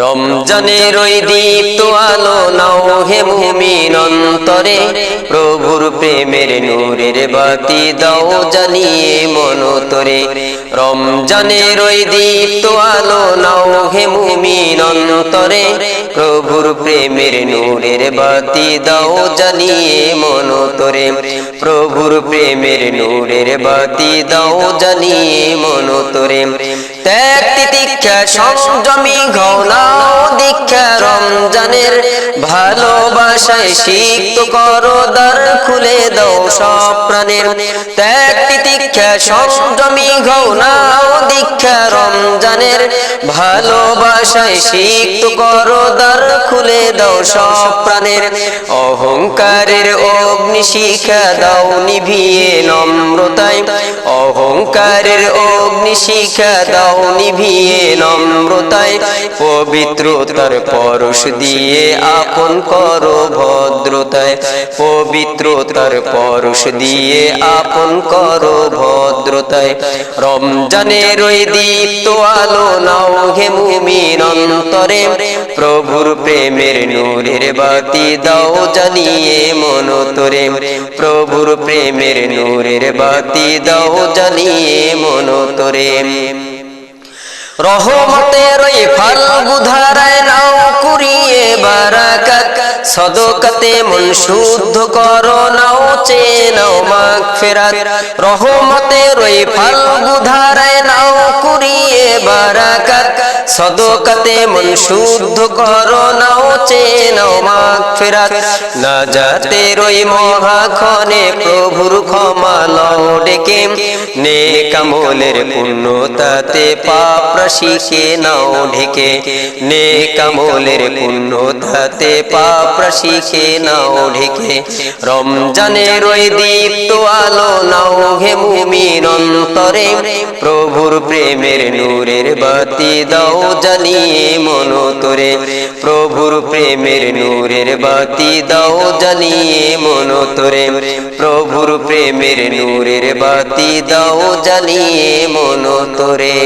রমজানের ওই দীপ্ত আলো নাও হে মুমিন অন্তরে, প্রভুর প্রেমের নূরের বাতি দাও জ্বালিয়ে মনতরে। রমজানের ওই দীপ্ত আলো নাও হে মুমিন অন্তরে, প্রভুর প্রেমের নূরের বাতি দাও জ্বালিয়ে মনতরে। প্রভুর প্রেমের নূরের বাতি দাও জ্বালিয়ে মনতরে। ত্যাগ তিতিক্ষা সংযমী ঘনাও দীক্ষা রমজানের, ভালোবাসায় সিক্ত করো দ্বার খুলে দাও সব প্রাণের। ত্যাগ তিতিক্ষা সংযমী ঘনাও দীক্ষা রমজানের, ভালোবাসায় সিক্ত করো দ্বার খুলে দাও সব প্রাণের। অহংকারের অগ্নিশিখা দাও নিভিয়ে নম্রতায়, অহংকারের অগ্নিশিখা দাও নিভিয়ে নম্রতায়। পবিত্রতার পরশ দিয়ে আপন করো ভদ্রতায়, পবিত্রতার পরশ দিয়ে আপন করো ভদ্রতায়। রমজানের ওই দীপ্ত আলো নাও হে মুমিন অন্তরে, প্রভুর প্রেমের নূরের বাতি দাও জ্বালিয়ে মনতরে। প্রভুর প্রেমের নূরের বাতি দাও জ্বালিয়ে মনতরে। রহমতের ওই ফাল্গু ধারায় নাও কুড়িয়ে বারাকাত, সদকাতে মন শুদ্ধ করো নাও চেয়ে নাও মাগফিরাত। রহমতের ওই ফাল্গু ধারায় নাও কুড়িয়ে বারাকাত, সদকাতে মন শুদ্ধ করো নাও চেয়ে নাও মাগফিরাত। নাজাতের ওই মহাক্ষণে প্রভুর ক্ষমা লও ডেকে, নেক আমলের পুণ্যতাতে পাপ রাশিকে নাও ঢেকে। নেক আমলের পুণ্যতাতে পাপ রাশিকে নাও ঢেকে। রমজানের ওই দীপ্ত আলো নাও হে মুমিন অন্তরে, প্রভুর প্রেমের নূরের বাতি দাও জ্বালিয়ে মনতরে। প্রভুর প্রেমের নূরের বাতি দাও জ্বালিয়ে মনতরে। প্রভুর প্রেমের নূরের বাতি দাও জ্বালিয়ে মনতরে।